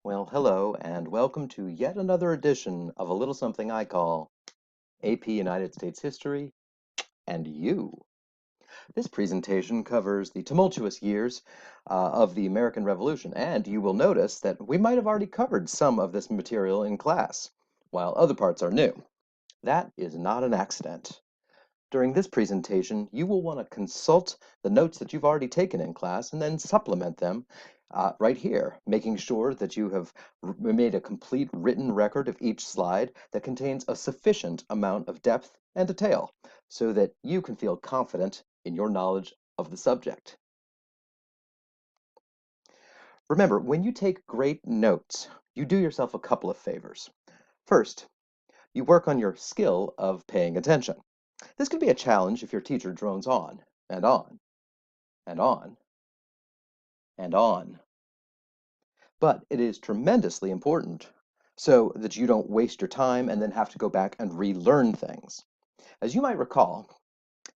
Well, hello, and welcome to yet another edition of a little something I call AP United States History and You. This presentation covers the tumultuous years of the American Revolution, and you will notice that we might have already covered some of this material in class, while other parts are new. That is not an accident. During this presentation, you will want to consult the notes that you've already taken in class and then supplement them right here, making sure that you have made a complete written record of each slide that contains a sufficient amount of depth and detail so that you can feel confident in your knowledge of the subject. Remember, when you take great notes, you do yourself a couple of favors. First, you work on your skill of paying attention. This can be a challenge if your teacher drones on and on and on and on. But it is tremendously important so that you don't waste your time and then have to go back and relearn things. As you might recall,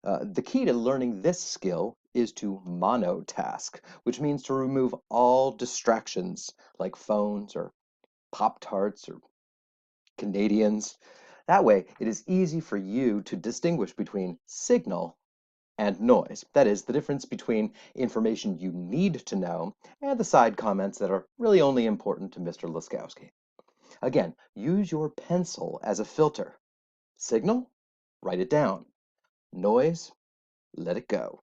the key to learning this skill is to monotask, which means to remove all distractions like phones or Pop Tarts or Canadians. That way, it is easy for you to distinguish between signal and noise. That is, the difference between information you need to know and the side comments that are really only important to Mr. Laskowski. Again, use your pencil as a filter. Signal? Write it down. Noise? Let it go.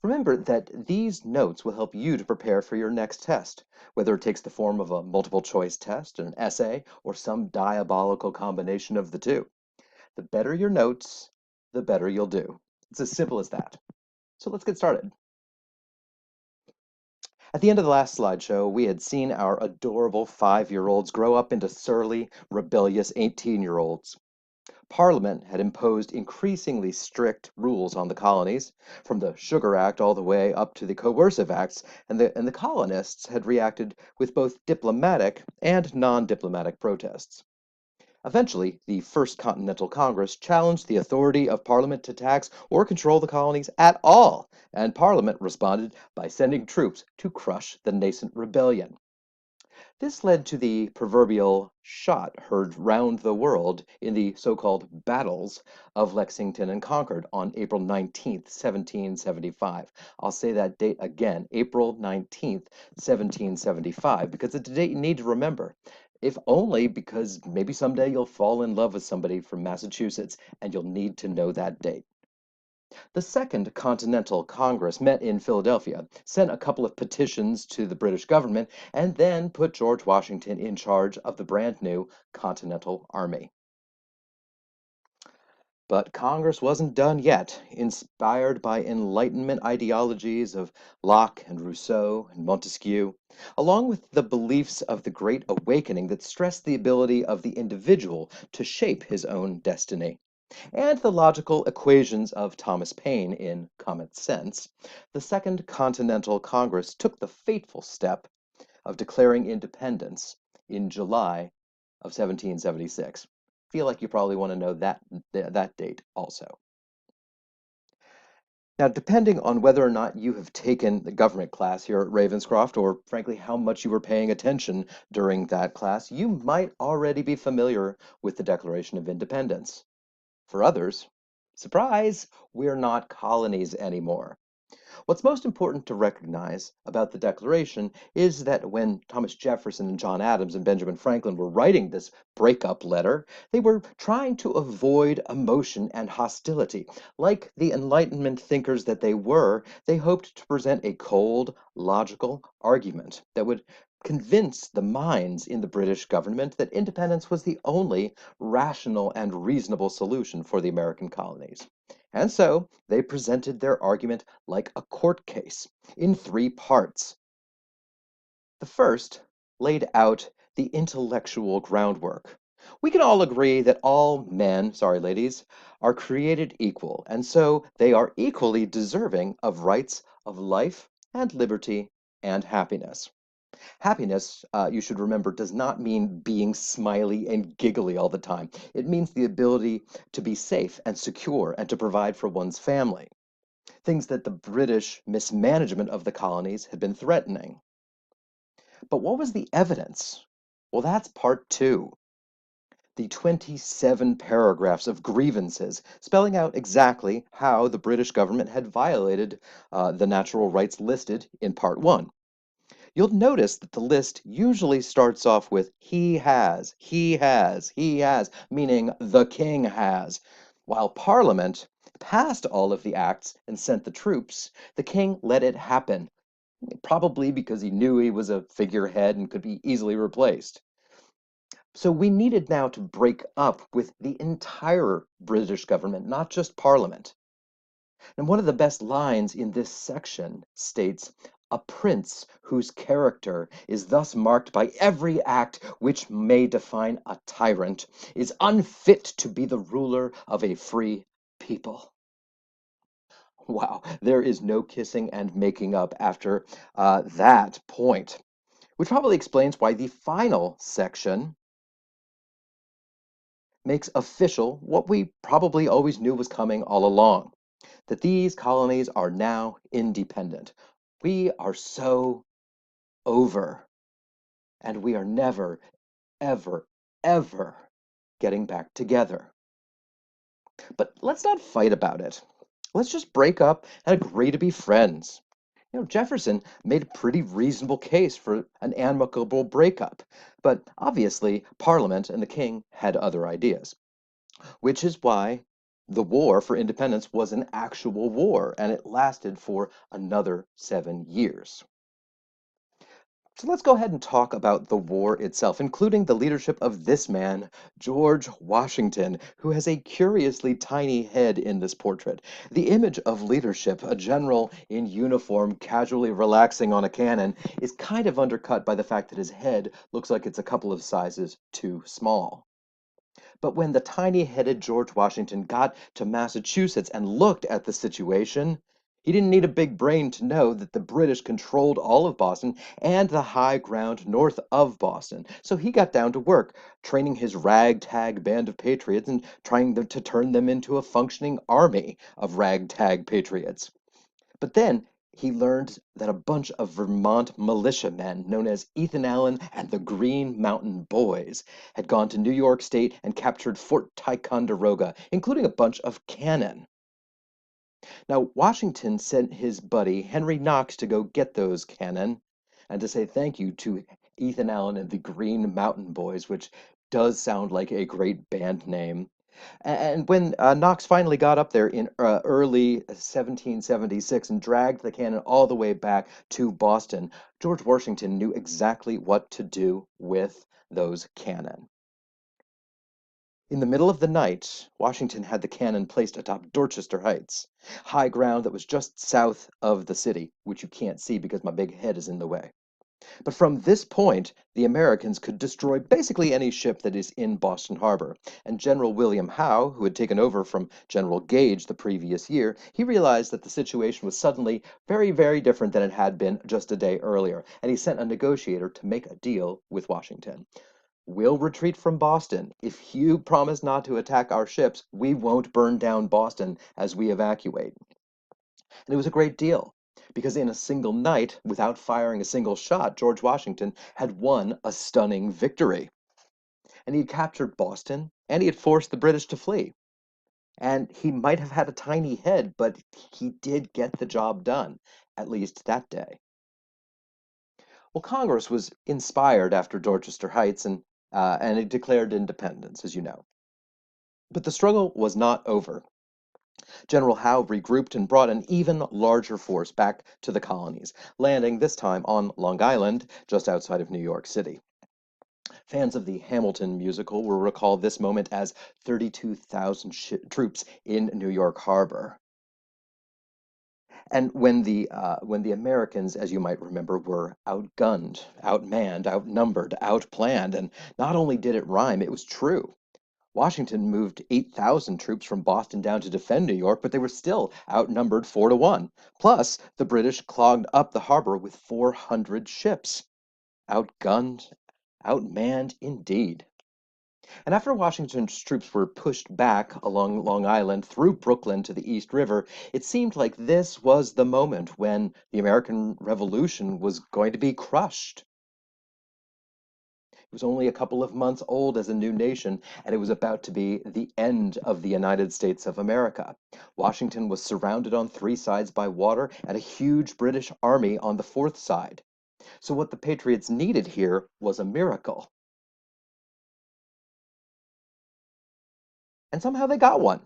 Remember that these notes will help you to prepare for your next test, whether it takes the form of a multiple choice test, an essay, or some diabolical combination of the two. The better your notes, the better you'll do. It's as simple as that. So let's get started. At the end of the last slideshow, we had seen our adorable 5-year-olds grow up into surly, rebellious 18-year-olds. Parliament had imposed increasingly strict rules on the colonies, from the Sugar Act all the way up to the Coercive Acts, and the colonists had reacted with both diplomatic and non-diplomatic protests. Eventually, the First Continental Congress challenged the authority of Parliament to tax or control the colonies at all, and Parliament responded by sending troops to crush the nascent rebellion. This led to the proverbial shot heard round the world in the so-called battles of Lexington and Concord on April 19th, 1775. I'll say that date again, April 19th, 1775, because it's a date you need to remember. If only because maybe someday you'll fall in love with somebody from Massachusetts and you'll need to know that date. The Second Continental Congress met in Philadelphia, sent a couple of petitions to the British government, and then put George Washington in charge of the brand new Continental Army. But Congress wasn't done yet. Inspired by Enlightenment ideologies of Locke and Rousseau and Montesquieu, along with the beliefs of the Great Awakening that stressed the ability of the individual to shape his own destiny, and the logical equations of Thomas Paine in Common Sense, the Second Continental Congress took the fateful step of declaring independence in July of 1776. Feel like you probably want to know that date also. Now, depending on whether or not you have taken the government class here at Ravenscroft, or frankly, how much you were paying attention during that class, you might already be familiar with the Declaration of Independence. For others, surprise, we're not colonies anymore. What's most important to recognize about the Declaration is that when Thomas Jefferson and John Adams and Benjamin Franklin were writing this breakup letter, they were trying to avoid emotion and hostility. Like the Enlightenment thinkers that they were, they hoped to present a cold, logical argument that would convince the minds in the British government that independence was the only rational and reasonable solution for the American colonies. And so they presented their argument like a court case in 3 parts. The first laid out the intellectual groundwork. We can all agree that all men, sorry ladies, are created equal, and so they are equally deserving of rights of life and liberty and happiness. Happiness, you should remember, does not mean being smiley and giggly all the time. It means the ability to be safe and secure and to provide for one's family, things that the British mismanagement of the colonies had been threatening. But what was the evidence? Well, that's part two. The 27 paragraphs of grievances spelling out exactly how the British government had violated the natural rights listed in part one. You'll notice that the list usually starts off with he has, he has, he has, meaning the king has. While Parliament passed all of the acts and sent the troops, the king let it happen, probably because he knew he was a figurehead and could be easily replaced. So we needed now to break up with the entire British government, not just Parliament. And one of the best lines in this section states, "A prince whose character is thus marked by every act which may define a tyrant is unfit to be the ruler of a free people." Wow, there is no kissing and making up after that point, which probably explains why the final section makes official what we probably always knew was coming all along, that these colonies are now independent. We are so over, and we are never, ever, ever getting back together. But let's not fight about it. Let's just break up and agree to be friends. Jefferson made a pretty reasonable case for an amicable breakup, but obviously Parliament and the king had other ideas, which is why the war for independence was an actual war and it lasted for another 7 years. So let's go ahead and talk about the war itself, including the leadership of this man, George Washington, who has a curiously tiny head in this portrait. The image of leadership, a general in uniform casually relaxing on a cannon, is kind of undercut by the fact that his head looks like it's a couple of sizes too small. But when the tiny-headed George Washington got to Massachusetts and looked at the situation, he didn't need a big brain to know that the British controlled all of Boston and the high ground north of Boston. So he got down to work, training his ragtag band of patriots and trying to turn them into a functioning army of ragtag patriots. But then he learned that a bunch of Vermont militiamen known as Ethan Allen and the Green Mountain Boys had gone to New York State and captured Fort Ticonderoga, including a bunch of cannon. Now, Washington sent his buddy Henry Knox to go get those cannon and to say thank you to Ethan Allen and the Green Mountain Boys, which does sound like a great band name. And when Knox finally got up there in early 1776 and dragged the cannon all the way back to Boston, George Washington knew exactly what to do with those cannon. In the middle of the night, Washington had the cannon placed atop Dorchester Heights, high ground that was just south of the city, which you can't see because my big head is in the way. But from this point, the Americans could destroy basically any ship that is in Boston Harbor. And General William Howe, who had taken over from General Gage the previous year, he realized that the situation was suddenly very, very different than it had been just a day earlier. And he sent a negotiator to make a deal with Washington. "We'll retreat from Boston. If you promise not to attack our ships, we won't burn down Boston as we evacuate." And it was a great deal, because in a single night, without firing a single shot, George Washington had won a stunning victory. And he had captured Boston, and he had forced the British to flee. And he might have had a tiny head, but he did get the job done, at least that day. Well, Congress was inspired after Dorchester Heights, and it declared independence, as you know. But the struggle was not over. General Howe regrouped and brought an even larger force back to the colonies, landing this time on Long Island, just outside of New York City. Fans of the Hamilton musical will recall this moment as 32,000 troops in New York Harbor. And when the Americans, as you might remember, were outgunned, outmanned, outnumbered, outplanned, and not only did it rhyme, it was true. Washington moved 8,000 troops from Boston down to defend New York, but they were still outnumbered 4-1. Plus, the British clogged up the harbor with 400 ships. Outgunned, outmanned indeed. And after Washington's troops were pushed back along Long Island through Brooklyn to the East River, it seemed like this was the moment when the American Revolution was going to be crushed. It was only a couple of months old as a new nation, and it was about to be the end of the United States of America. Washington was surrounded on three sides by water and a huge British army on the fourth side. So, what the Patriots needed here was a miracle. And somehow they got one.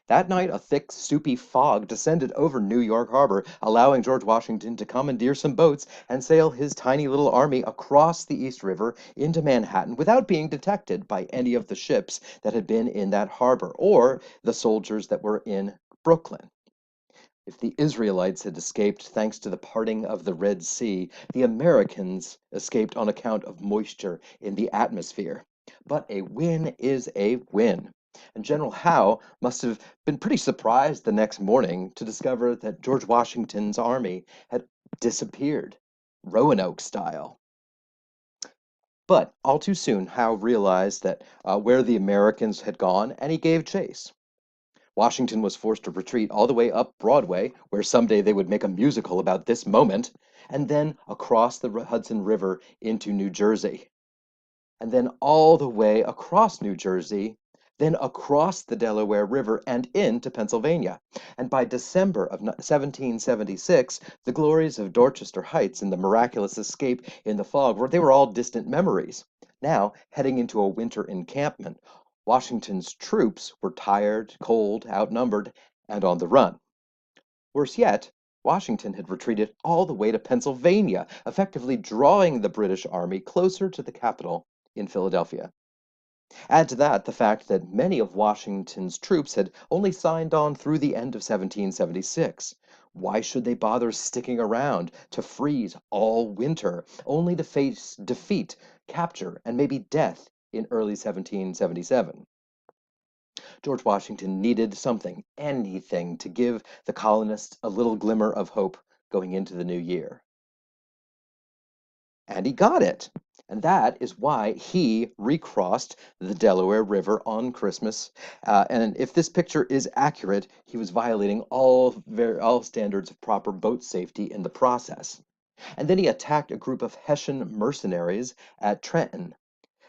That night, a thick, soupy fog descended over New York Harbor, allowing George Washington to commandeer some boats and sail his tiny little army across the East River into Manhattan without being detected by any of the ships that had been in that harbor or the soldiers that were in Brooklyn. If the Israelites had escaped thanks to the parting of the Red Sea, the Americans escaped on account of moisture in the atmosphere. But a win is a win. And General Howe must have been pretty surprised the next morning to discover that George Washington's army had disappeared, Roanoke style. But all too soon, Howe realized that where the Americans had gone, and he gave chase. Washington was forced to retreat all the way up Broadway, where someday they would make a musical about this moment, and then across the Hudson River into New Jersey, and then all the way across New Jersey, then across the Delaware River and into Pennsylvania. And by December of 1776, the glories of Dorchester Heights and the miraculous escape in the fog they were all distant memories. Now, heading into a winter encampment, Washington's troops were tired, cold, outnumbered, and on the run. Worse yet, Washington had retreated all the way to Pennsylvania, effectively drawing the British army closer to the capital in Philadelphia. Add to that the fact that many of Washington's troops had only signed on through the end of 1776. Why should they bother sticking around to freeze all winter, only to face defeat, capture, and maybe death in early 1777? George Washington needed something, anything, to give the colonists a little glimmer of hope going into the new year. And he got it. And that is why he recrossed the Delaware River on Christmas. And if this picture is accurate, he was violating all standards of proper boat safety in the process. And then he attacked a group of Hessian mercenaries at Trenton.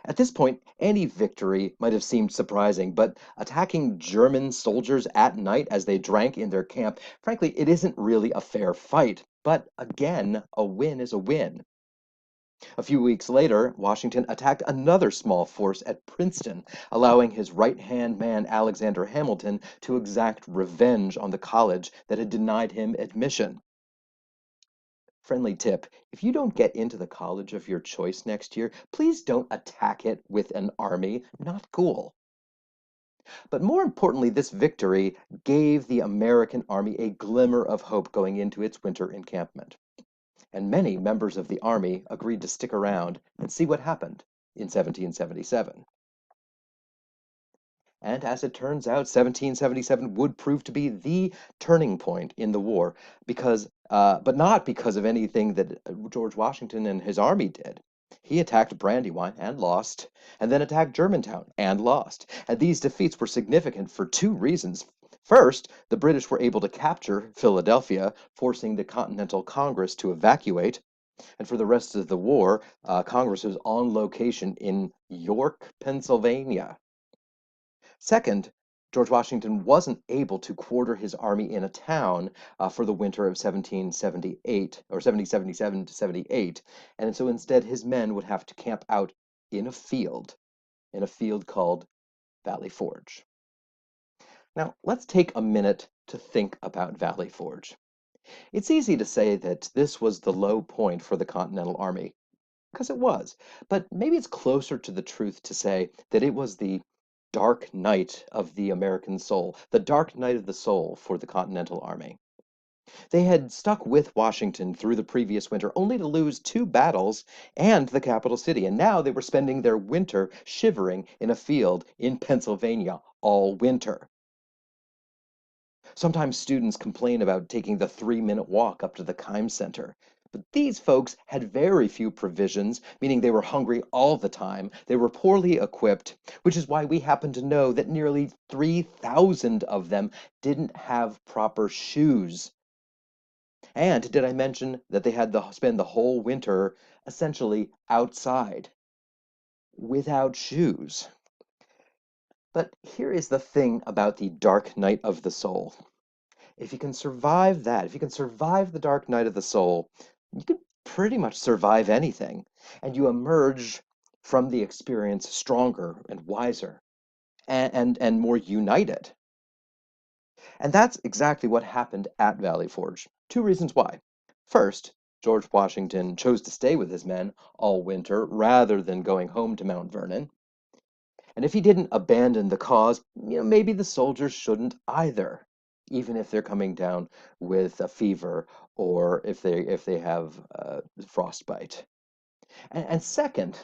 At this point, any victory might have seemed surprising, but attacking German soldiers at night as they drank in their camp, frankly, it isn't really a fair fight. But again, a win is a win. A few weeks later, Washington attacked another small force at Princeton, allowing his right-hand man Alexander Hamilton to exact revenge on the college that had denied him admission. Friendly tip, if you don't get into the college of your choice next year, please don't attack it with an army. Not cool. But more importantly, this victory gave the American army a glimmer of hope going into its winter encampment. And many members of the army agreed to stick around and see what happened in 1777. And as it turns out, 1777 would prove to be the turning point in the war, but not because of anything that George Washington and his army did. He attacked Brandywine and lost, and then attacked Germantown and lost. And these defeats were significant for two reasons. First, the British were able to capture Philadelphia, forcing the Continental Congress to evacuate. And for the rest of the war, Congress was on location in York, Pennsylvania. Second, George Washington wasn't able to quarter his army in a town for the winter of 1778 or 1777 to 78, and so instead his men would have to camp out in a field called Valley Forge. Now, let's take a minute to think about Valley Forge. It's easy to say that this was the low point for the Continental Army, because it was, but maybe it's closer to the truth to say that it was the dark night of the American soul, the dark night of the soul for the Continental Army. They had stuck with Washington through the previous winter, only to lose two battles and the capital city, and now they were spending their winter shivering in a field in Pennsylvania all winter. Sometimes students complain about taking the 3-minute walk up to the Kimes Center. But these folks had very few provisions, meaning they were hungry all the time. They were poorly equipped, which is why we happen to know that nearly 3,000 of them didn't have proper shoes. And did I mention that they had to spend the whole winter essentially outside? without shoes. But here is the thing about the dark night of the soul. If you can survive that, if you can survive the dark night of the soul, you can pretty much survive anything, and you emerge from the experience stronger and wiser and more united. And that's exactly what happened at Valley Forge. Two reasons why. First, George Washington chose to stay with his men all winter rather than going home to Mount Vernon. And if he didn't abandon the cause, maybe the soldiers shouldn't either, even if they're coming down with a fever or if they have frostbite. And second,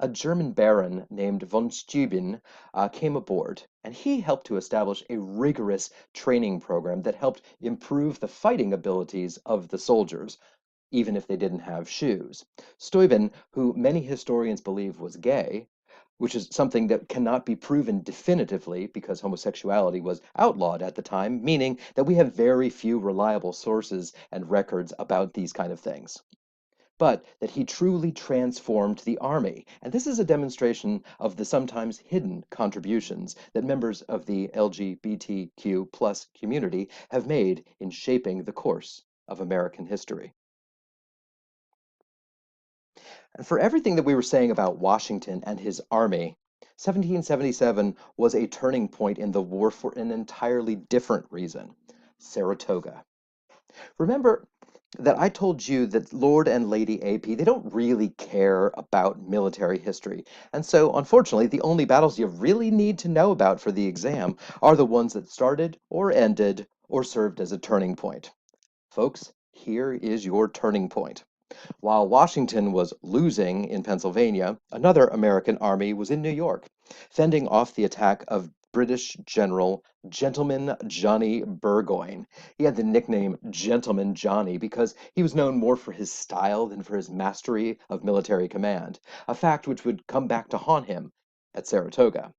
a German baron named von Steuben came aboard, and he helped to establish a rigorous training program that helped improve the fighting abilities of the soldiers, even if they didn't have shoes. Steuben, who many historians believe was gay, which is something that cannot be proven definitively because homosexuality was outlawed at the time, meaning that we have very few reliable sources and records about these kind of things. But that he truly transformed the army. And this is a demonstration of the sometimes hidden contributions that members of the LGBTQ plus community have made in shaping the course of American history. And for everything that we were saying about Washington and his army, 1777 was a turning point in the war for an entirely different reason: Saratoga. Remember that I told you that Lord and Lady AP, they don't really care about military history. And so, unfortunately, the only battles you really need to know about for the exam are the ones that started or ended or served as a turning point. Folks, here is your turning point. While Washington was losing in Pennsylvania, another American army was in New York, fending off the attack of British General Gentleman Johnny Burgoyne. He had the nickname Gentleman Johnny because he was known more for his style than for his mastery of military command, a fact which would come back to haunt him at Saratoga.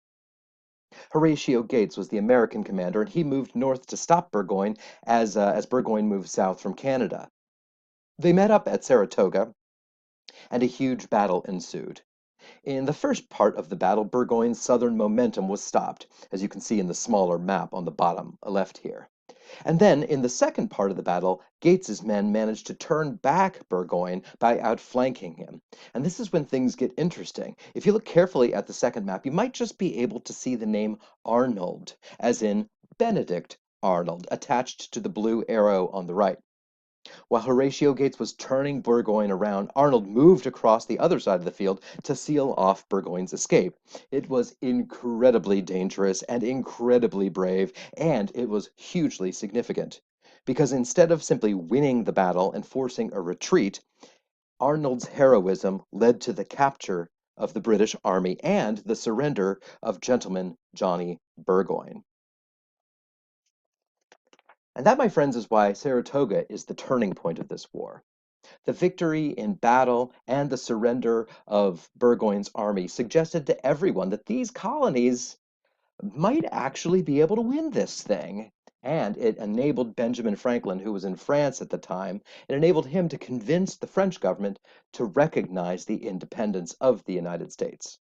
Horatio Gates was the American commander, and he moved north to stop Burgoyne as Burgoyne moved south from Canada. They met up at Saratoga, and a huge battle ensued. In the first part of the battle, Burgoyne's southern momentum was stopped, as you can see in the smaller map on the bottom left here. And then, in the second part of the battle, Gates's men managed to turn back Burgoyne by outflanking him. And this is when things get interesting. If you look carefully at the second map, you might just be able to see the name Arnold, as in Benedict Arnold, attached to the blue arrow on the right. While Horatio Gates was turning Burgoyne around, Arnold moved across the other side of the field to seal off Burgoyne's escape. It was incredibly dangerous and incredibly brave, and it was hugely significant. Because instead of simply winning the battle and forcing a retreat, Arnold's heroism led to the capture of the British army and the surrender of Gentleman Johnny Burgoyne. And that, my friends, is why Saratoga is the turning point of this war. The victory in battle and the surrender of Burgoyne's army suggested to everyone that these colonies might actually be able to win this thing. And it enabled Benjamin Franklin, who was in France at the time, it enabled him to convince the French government to recognize the independence of the United States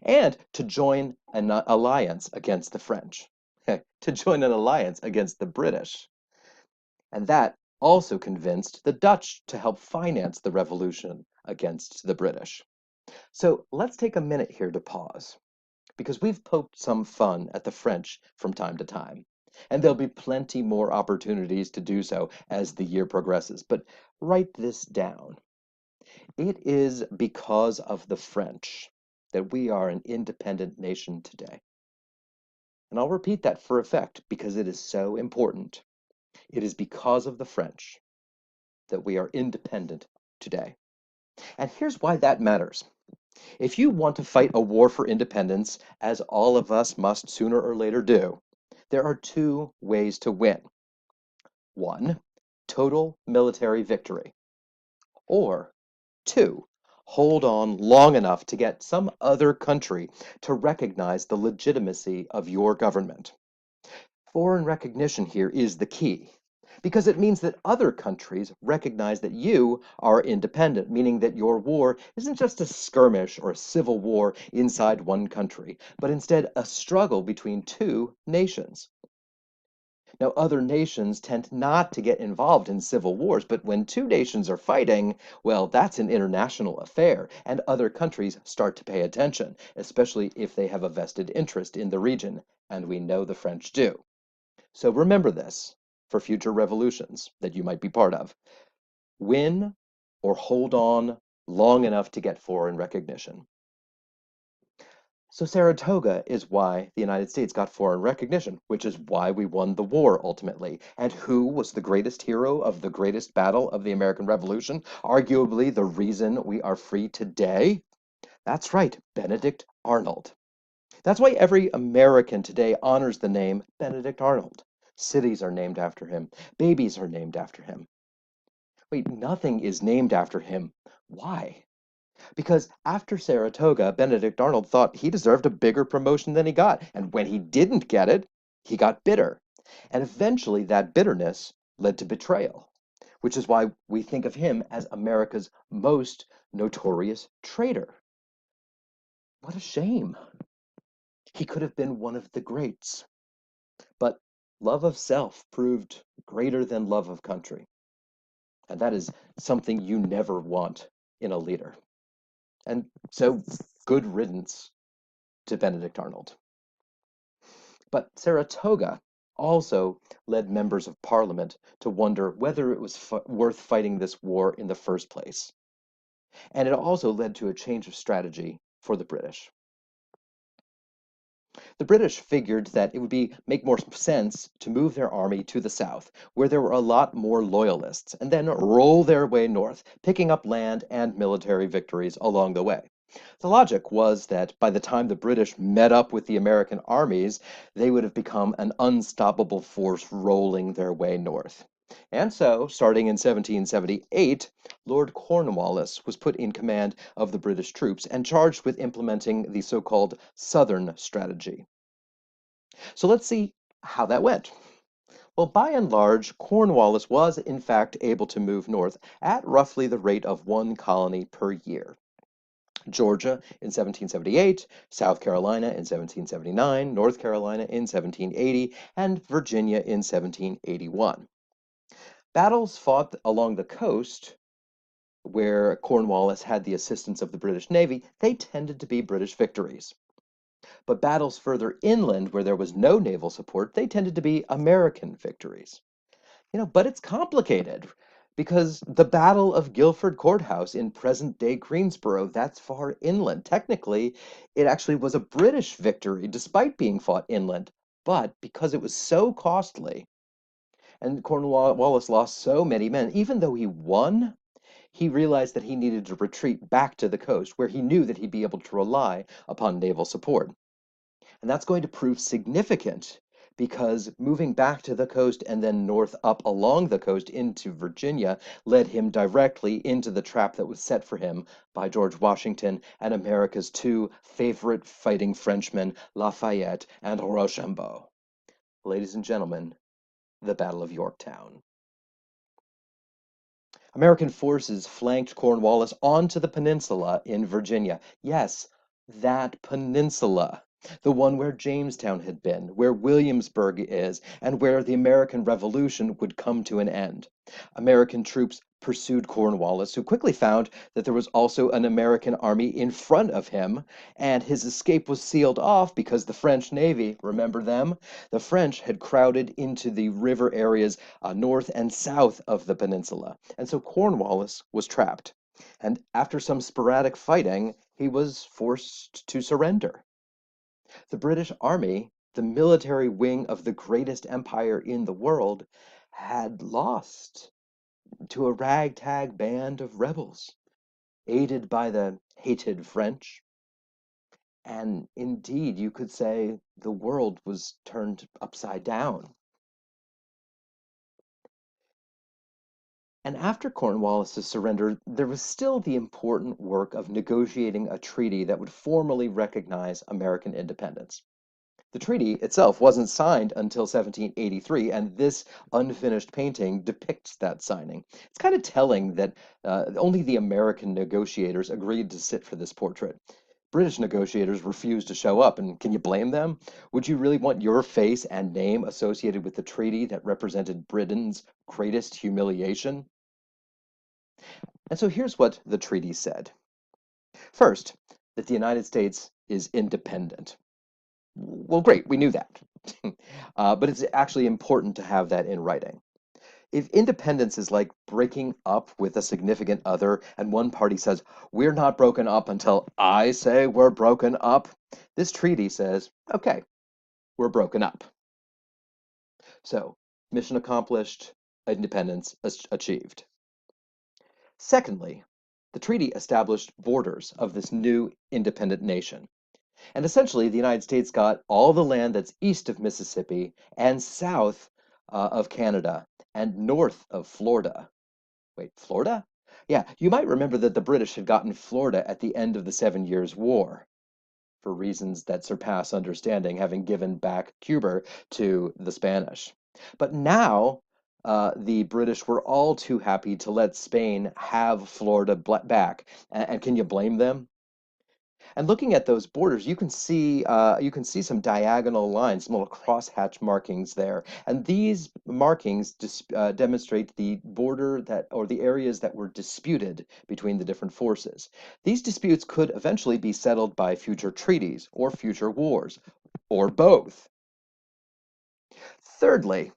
and to join an alliance against the French, to join an alliance against the British. And that also convinced the Dutch to help finance the revolution against the British. So let's take a minute here to pause, because we've poked some fun at the French from time to time, and there'll be plenty more opportunities to do so as the year progresses. But write this down. It is because of the French that we are an independent nation today. And I'll repeat that for effect because it is so important. It is because of the French that we are independent today. And here's why that matters. If you want to fight a war for independence, as all of us must sooner or later do, there are two ways to win. One, total military victory. Or two, hold on long enough to get some other country to recognize the legitimacy of your government. Foreign recognition here is the key. because it means that other countries recognize that you are independent, meaning that your war isn't just a skirmish or a civil war inside one country, but instead a struggle between two nations. Now, other nations tend not to get involved in civil wars, but when two nations are fighting, well, that's an international affair, and other countries start to pay attention, especially if they have a vested interest in the region, and we know the French do. So remember this for future revolutions that you might be part of. Win or hold on long enough to get foreign recognition. So Saratoga is why the United States got foreign recognition, which is why we won the war ultimately. And who was the greatest hero of the greatest battle of the American Revolution? Arguably the reason we are free today? That's right, Benedict Arnold. That's why every American today honors the name Benedict Arnold. Cities are named after him. Babies are named after him. Wait, nothing is named after him. Why? Because after Saratoga, Benedict Arnold thought he deserved a bigger promotion than he got. And when he didn't get it, he got bitter. And eventually that bitterness led to betrayal, which is why we think of him as America's most notorious traitor. What a shame. He could have been one of the greats. But love of self proved greater than love of country. And that is something you never want in a leader. And so, good riddance to Benedict Arnold. But Saratoga also led members of parliament to wonder whether it was worth fighting this war in the first place. And it also led to a change of strategy for the British. The British figured that it would make more sense to move their army to the south, where there were a lot more loyalists, and then roll their way north, picking up land and military victories along the way. The logic was that by the time the British met up with the American armies, they would have become an unstoppable force rolling their way north. And so, starting in 1778, Lord Cornwallis was put in command of the British troops and charged with implementing the so-called Southern Strategy. So let's see how that went. Well, by and large, Cornwallis was in fact able to move north at roughly the rate of one colony per year. Georgia in 1778, South Carolina in 1779, North Carolina in 1780, and Virginia in 1781. Battles fought along the coast, where Cornwallis had the assistance of the British Navy, they tended to be British victories. But battles further inland, where there was no naval support, they tended to be American victories. But it's complicated because the Battle of Guilford Courthouse in present-day Greensboro, that's far inland. Technically, it actually was a British victory despite being fought inland. But because it was so costly and Cornwallis lost so many men, even though he won, he realized that he needed to retreat back to the coast where he knew that he'd be able to rely upon naval support. And that's going to prove significant because moving back to the coast and then north up along the coast into Virginia led him directly into the trap that was set for him by George Washington and America's two favorite fighting Frenchmen, Lafayette and Rochambeau. Ladies and gentlemen, the Battle of Yorktown. American forces flanked Cornwallis onto the peninsula in Virginia. Yes, that peninsula. The one where Jamestown had been, where Williamsburg is, and where the American Revolution would come to an end. American troops pursued Cornwallis, who quickly found that there was also an American army in front of him, and his escape was sealed off because the French Navy, remember them? The French had crowded into the river areas north and south of the peninsula, and so Cornwallis was trapped. And after some sporadic fighting, he was forced to surrender. The British Army, the military wing of the greatest empire in the world, had lost to a ragtag band of rebels, aided by the hated French. And indeed, you could say the world was turned upside down. And after Cornwallis's surrender, there was still the important work of negotiating a treaty that would formally recognize American independence. The treaty itself wasn't signed until 1783, and this unfinished painting depicts that signing. It's kind of telling that only the American negotiators agreed to sit for this portrait. British negotiators refused to show up, and can you blame them? Would you really want your face and name associated with the treaty that represented Britain's greatest humiliation? And so here's what the treaty said. First, that the United States is independent. Well, great, we knew that. But it's actually important to have that in writing. If independence is like breaking up with a significant other and one party says, we're not broken up until I say we're broken up, this treaty says, okay, we're broken up. So, mission accomplished, independence achieved. Secondly, the treaty established borders of this new independent nation. And essentially, the United States got all the land that's east of Mississippi and south of Canada and north of Florida. Wait, Florida? Yeah, you might remember that the British had gotten Florida at the end of the Seven Years' War for reasons that surpass understanding, having given back Cuba to the Spanish. But now, the British were all too happy to let Spain have Florida back. And can you blame them? And looking at those borders, you can see some diagonal lines, some little crosshatch markings there. And these markings demonstrate the border that, or the areas that were disputed between the different forces. These disputes could eventually be settled by future treaties or future wars, or both. Thirdly,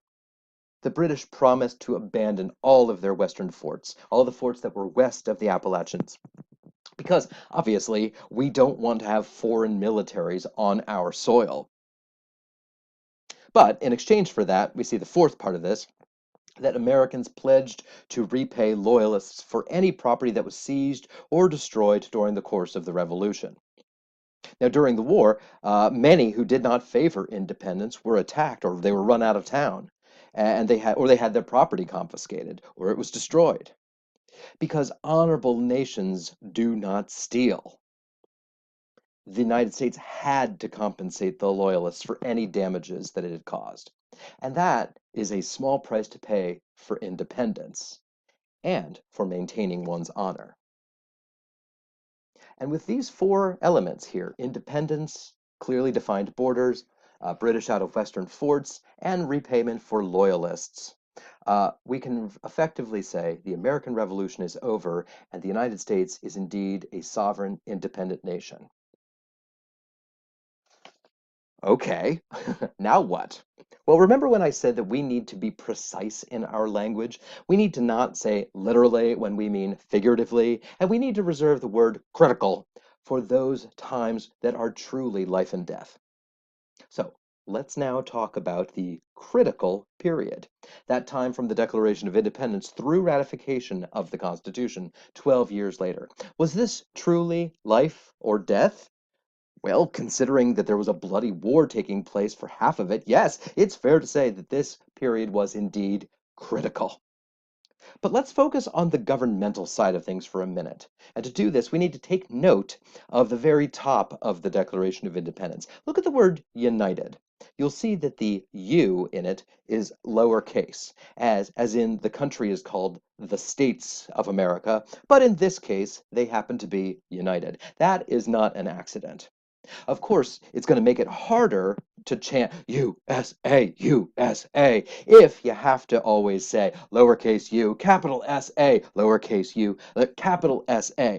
the British promised to abandon all of their western forts, all the forts that were west of the Appalachians. Because obviously, we don't want to have foreign militaries on our soil. But in exchange for that, we see the fourth part of this, that Americans pledged to repay loyalists for any property that was seized or destroyed during the course of the Revolution. Now, during the war, many who did not favor independence were attacked or they were run out of town, and they had their property confiscated or it was destroyed. Because honorable nations do not steal. The United States had to compensate the loyalists for any damages that it had caused. And that is a small price to pay for independence and for maintaining one's honor. And with these four elements here, independence, clearly defined borders, British out of Western forts, and repayment for loyalists, we can effectively say the American Revolution is over and the United States is indeed a sovereign, independent nation. Okay, now what? Well, remember when I said that we need to be precise in our language? We need to not say literally when we mean figuratively, and we need to reserve the word critical for those times that are truly life and death. So let's now talk about the critical period, that time from the Declaration of Independence through ratification of the Constitution 12 years later. Was this truly life or death? Well, considering that there was a bloody war taking place for half of it, yes, it's fair to say that this period was indeed critical. But let's focus on the governmental side of things for a minute. And to do this, we need to take note of the very top of the Declaration of Independence. Look at the word united. You'll see that the U in it is lowercase, as in the country is called the States of America, but in this case, they happen to be united. That is not an accident. Of course, it's going to make it harder to chant USA, USA, if you have to always say lowercase u, capital SA, lowercase u, capital SA.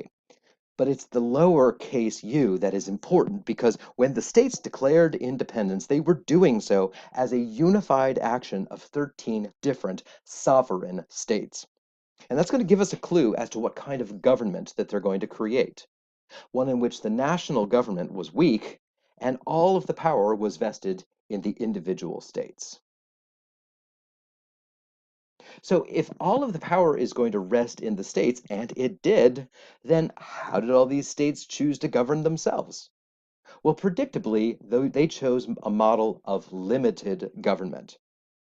But it's the lowercase u that is important because when the states declared independence, they were doing so as a unified action of 13 different sovereign states. And that's going to give us a clue as to what kind of government that they're going to create. One in which the national government was weak and all of the power was vested in the individual states. So if all of the power is going to rest in the states, and it did, then how did all these states choose to govern themselves? Well, predictably, they chose a model of limited government.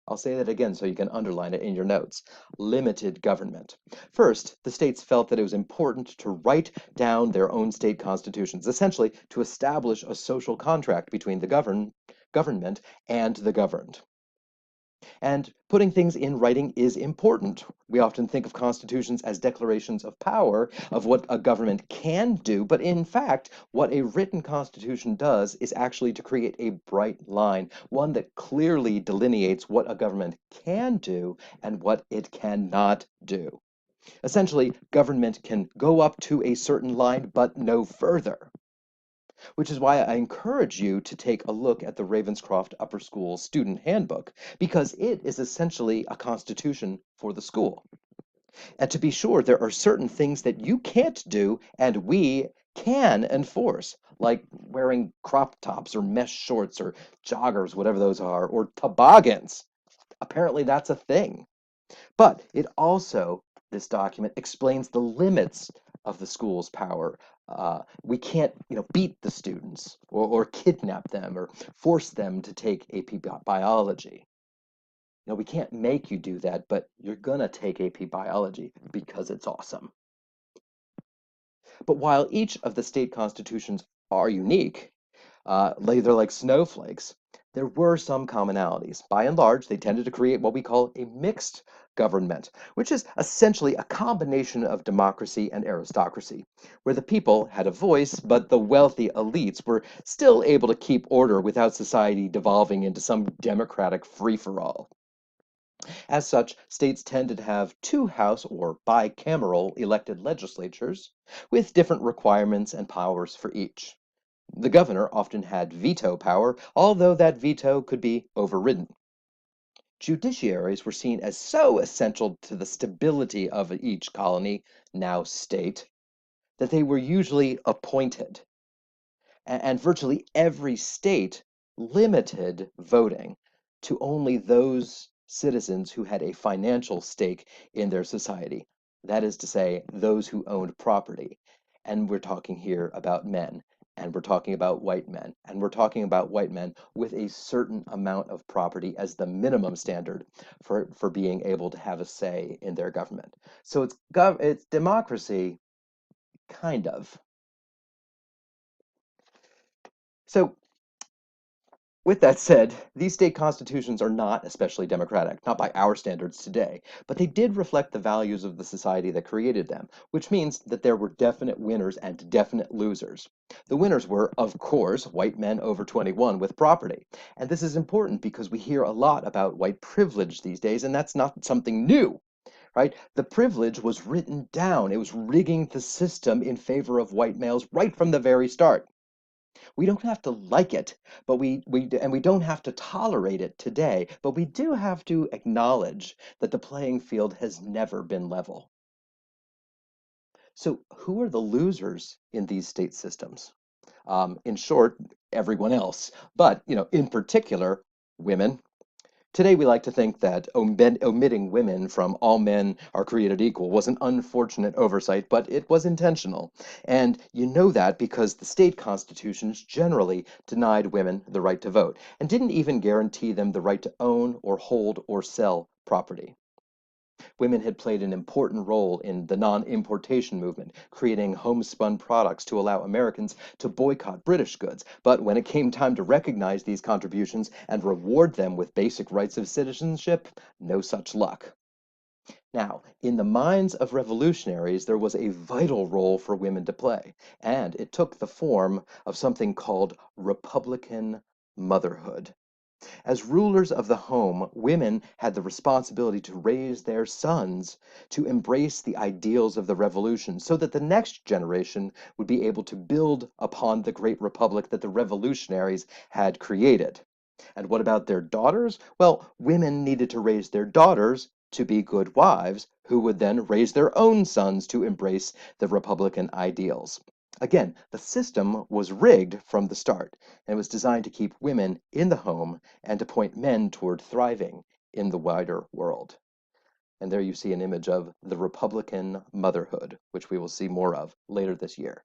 I'll say that again so you can underline it in your notes. Limited government. First, the states felt that it was important to write down their own state constitutions, essentially to establish a social contract between the governed government and the governed. And putting things in writing is important. We often think of constitutions as declarations of power, of what a government can do, but in fact, what a written constitution does is actually to create a bright line, one that clearly delineates what a government can do and what it cannot do. Essentially, government can go up to a certain line, but no further, which is why I encourage you to take a look at the Ravenscroft Upper School Student Handbook, because it is essentially a constitution for the school. And to be sure, there are certain things that you can't do and we can enforce, like wearing crop tops or mesh shorts or joggers, whatever those are, or toboggans. Apparently, that's a thing. But it also, this document explains the limits of the school's power. We can't, beat the students or kidnap them or force them to take AP biology. We can't make you do that, but you're gonna take AP biology because it's awesome. But while each of the state constitutions are unique, they're like snowflakes, there were some commonalities. By and large, they tended to create what we call a mixed government, which is essentially a combination of democracy and aristocracy, where the people had a voice, but the wealthy elites were still able to keep order without society devolving into some democratic free-for-all. As such, states tended to have two House or bicameral elected legislatures with different requirements and powers for each. The governor often had veto power, although that veto could be overridden. Judiciaries were seen as so essential to the stability of each colony, now state, that they were usually appointed. And virtually every state limited voting to only those citizens who had a financial stake in their society. That is to say, those who owned property. And we're talking here about men, and we're talking about white men, and we're talking about white men with a certain amount of property as the minimum standard for being able to have a say in their government. So it's democracy, kind of. So with that said, these state constitutions are not especially democratic, not by our standards today, but they did reflect the values of the society that created them, which means that there were definite winners and definite losers. The winners were, of course, white men over 21 with property. And this is important because we hear a lot about white privilege these days, and that's not something new. Right? The privilege was written down. It was rigging the system in favor of white males right from the very start. We don't have to like it, but we don't have to tolerate it today, but we do have to acknowledge that the playing field has never been level. So who are the losers in these state systems? In short, everyone else, but in particular, women. Today, we like to think that omitting women from All Men Are Created Equal was an unfortunate oversight, but it was intentional. And you know that because the state constitutions generally denied women the right to vote and didn't even guarantee them the right to own or hold or sell property. Women had played an important role in the non-importation movement, creating homespun products to allow Americans to boycott British goods. But when it came time to recognize these contributions and reward them with basic rights of citizenship, no such luck. Now, in the minds of revolutionaries, there was a vital role for women to play, and it took the form of something called Republican motherhood. As rulers of the home, women had the responsibility to raise their sons to embrace the ideals of the revolution so that the next generation would be able to build upon the great republic that the revolutionaries had created. And what about their daughters? Well, women needed to raise their daughters to be good wives, who would then raise their own sons to embrace the Republican ideals. Again, the system was rigged from the start and was designed to keep women in the home and to point men toward thriving in the wider world. And there you see an image of the Republican motherhood, which we will see more of later this year.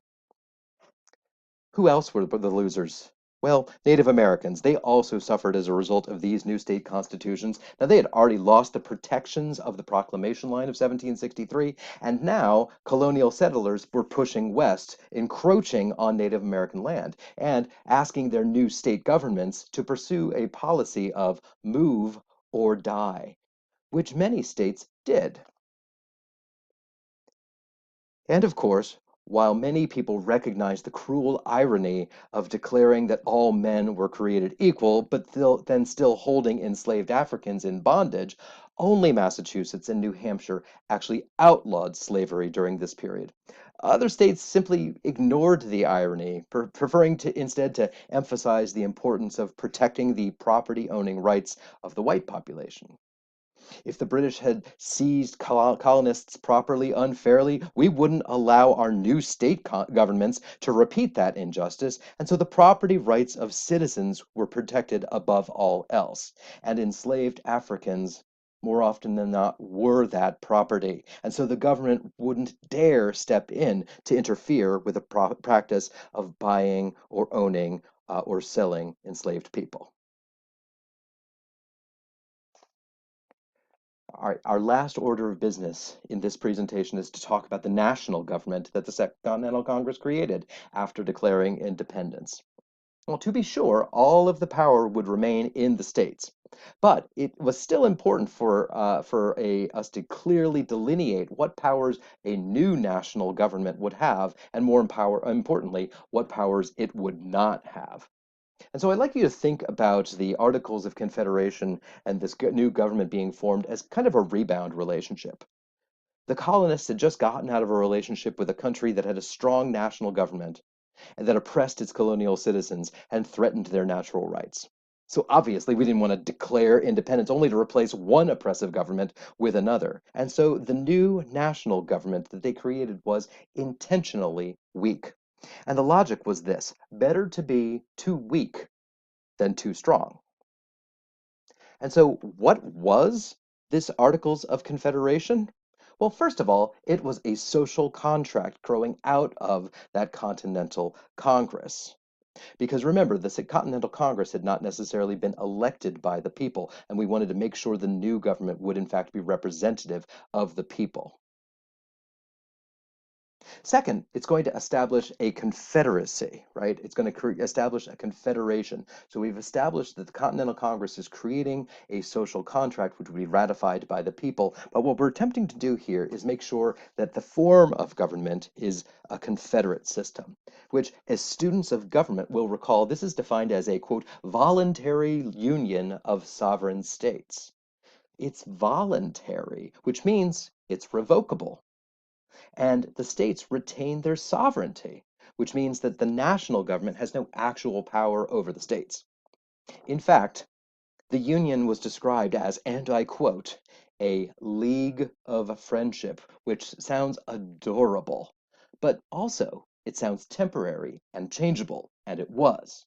Who else were the losers Well, Native Americans, they also suffered as a result of these new state constitutions. Now, they had already lost the protections of the Proclamation Line of 1763, and now colonial settlers were pushing west, encroaching on Native American land, and asking their new state governments to pursue a policy of move or die, which many states did. And of course, while many people recognize the cruel irony of declaring that all men were created equal, but then still holding enslaved Africans in bondage, only Massachusetts and New Hampshire actually outlawed slavery during this period. Other states simply ignored the irony, preferring to instead to emphasize the importance of protecting the property owning rights of the white population. If the British had seized colonists properly, unfairly, we wouldn't allow our new state governments to repeat that injustice. And so the property rights of citizens were protected above all else. And enslaved Africans, more often than not, were that property. And so the government wouldn't dare step in to interfere with the practice of buying or owning or selling enslaved people. Our last order of business in this presentation is to talk about the national government that the Second Continental Congress created after declaring independence. Well, to be sure, all of the power would remain in the states, but it was still important for us to clearly delineate what powers a new national government would have, and importantly, what powers it would not have. And so I'd like you to think about the Articles of Confederation and this new government being formed as kind of a rebound relationship. The colonists had just gotten out of a relationship with a country that had a strong national government and that oppressed its colonial citizens and threatened their natural rights. So obviously, we didn't want to declare independence only to replace one oppressive government with another. And so the new national government that they created was intentionally weak. And the logic was this: better to be too weak than too strong. And so, what was this Articles of Confederation? Well, first of all, it was a social contract growing out of that Continental Congress. Because remember, the Continental Congress had not necessarily been elected by the people, and we wanted to make sure the new government would, in fact, be representative of the people. Second, it's going to establish a confederacy, right? It's going to establish a confederation. So we've established that the Continental Congress is creating a social contract which will be ratified by the people. But what we're attempting to do here is make sure that the form of government is a confederate system, which, as students of government will recall, this is defined as a, quote, voluntary union of sovereign states. It's voluntary, which means it's revocable. And the states retain their sovereignty, which means that the national government has no actual power over the states. In fact, the Union was described as, and I quote, a league of friendship, which sounds adorable, but also it sounds temporary and changeable, and it was.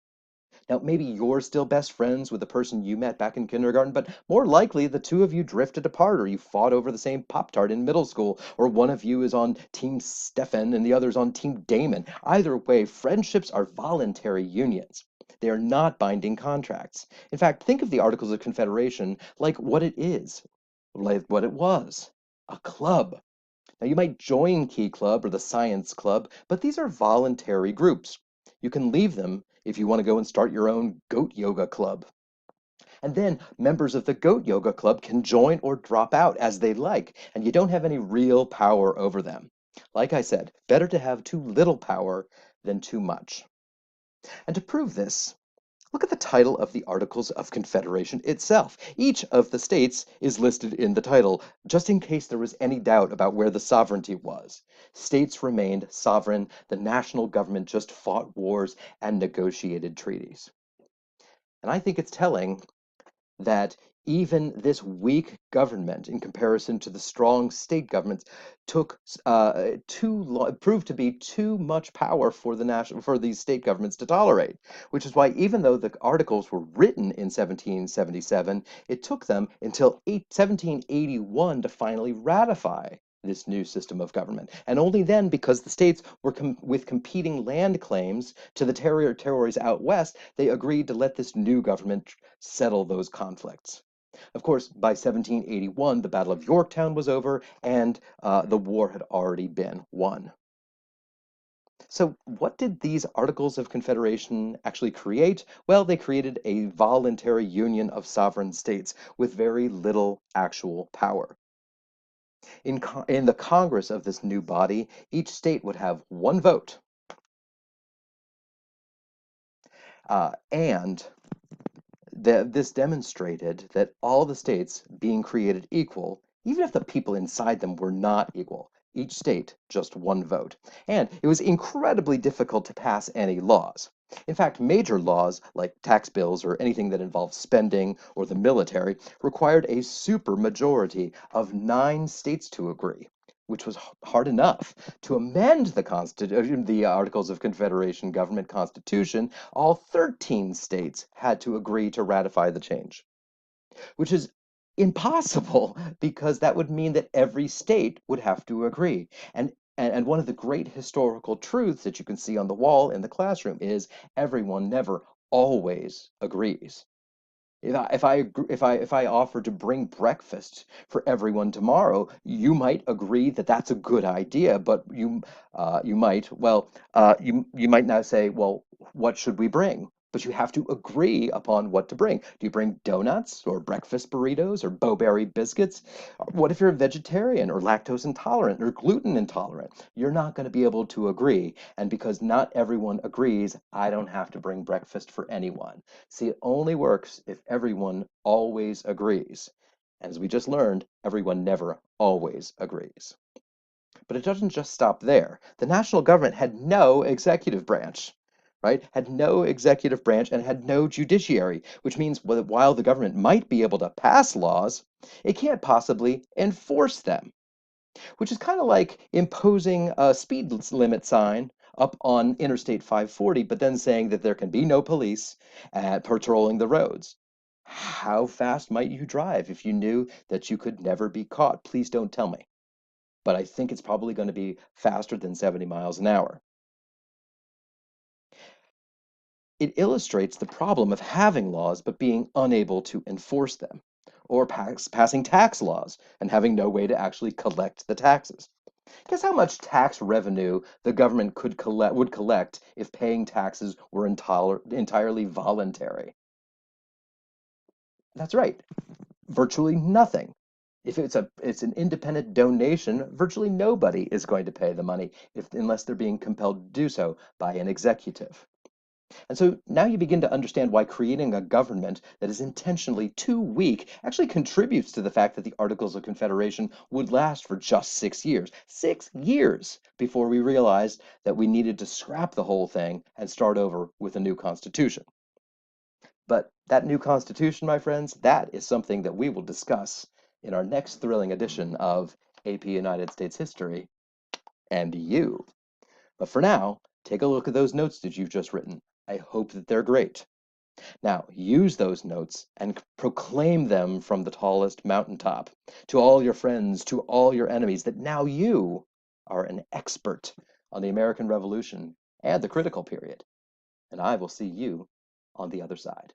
Now, maybe you're still best friends with the person you met back in kindergarten, but more likely the two of you drifted apart or you fought over the same Pop Tart in middle school, or one of you is on Team Stefan and the other's on Team Damon. Either way, friendships are voluntary unions. They are not binding contracts. In fact, think of the Articles of Confederation like what it is, like what it was, a club. Now, you might join Key Club or the Science Club, but these are voluntary groups. You can leave them if you want to go and start your own goat yoga club. And then members of the goat yoga club can join or drop out as they like, and you don't have any real power over them. Like I said, better to have too little power than too much. And to prove this, look at the title of the Articles of Confederation itself. Each of the states is listed in the title, just in case there was any doubt about where the sovereignty was. States remained sovereign, the national government just fought wars and negotiated treaties. And I think it's telling that even this weak government, in comparison to the strong state governments, proved to be too much power for these state governments to tolerate. Which is why, even though the articles were written in 1777, it took them until 1781 to finally ratify this new system of government. And only then, because the states were with competing land claims to the territories out west, they agreed to let this new government settle those conflicts. Of course, by 1781, the Battle of Yorktown was over and the war had already been won. So, what did these Articles of Confederation actually create? Well, they created a voluntary union of sovereign states with very little actual power. In the Congress of this new body, each state would have one vote, and this demonstrated that all the states being created equal, even if the people inside them were not equal, each state just one vote. And it was incredibly difficult to pass any laws. In fact, major laws like tax bills or anything that involved spending or the military required a supermajority of 9 states to agree, which was hard enough. To amend the Articles of Confederation government constitution, all 13 states had to agree to ratify the change, which is impossible because that would mean that every state would have to agree. And one of the great historical truths that you can see on the wall in the classroom is everyone never always agrees. If I offer to bring breakfast for everyone tomorrow, you might agree that that's a good idea, but you might now say, well, what should we bring? But you have to agree upon what to bring. Do you bring donuts or breakfast burritos or Bo-Berry biscuits? What if you're a vegetarian or lactose intolerant or gluten intolerant? You're not going to be able to agree. And because not everyone agrees, I don't have to bring breakfast for anyone. See, it only works if everyone always agrees. And as we just learned, everyone never always agrees. But it doesn't just stop there. The national government had no executive branch, right? Had no executive branch and had no judiciary, which means that while the government might be able to pass laws, it can't possibly enforce them, which is kind of like imposing a speed limit sign up on Interstate 540, but then saying that there can be no police patrolling the roads. How fast might you drive if you knew that you could never be caught? Please don't tell me. But I think it's probably going to be faster than 70 miles an hour. It illustrates the problem of having laws but being unable to enforce them, or passing tax laws and having no way to actually collect the taxes. Guess how much tax revenue the government would collect if paying taxes were entirely voluntary? That's right, virtually nothing. If it's an independent donation, virtually nobody is going to pay the money unless they're being compelled to do so by an executive. And so now you begin to understand why creating a government that is intentionally too weak actually contributes to the fact that the Articles of Confederation would last for just 6 years. 6 years before we realized that we needed to scrap the whole thing and start over with a new constitution. But that new constitution, my friends, that is something that we will discuss in our next thrilling edition of AP United States History and You. But for now, take a look at those notes that you've just written. I hope that they're great. Now, use those notes and proclaim them from the tallest mountaintop to all your friends, to all your enemies, that now you are an expert on the American Revolution and the critical period. And I will see you on the other side.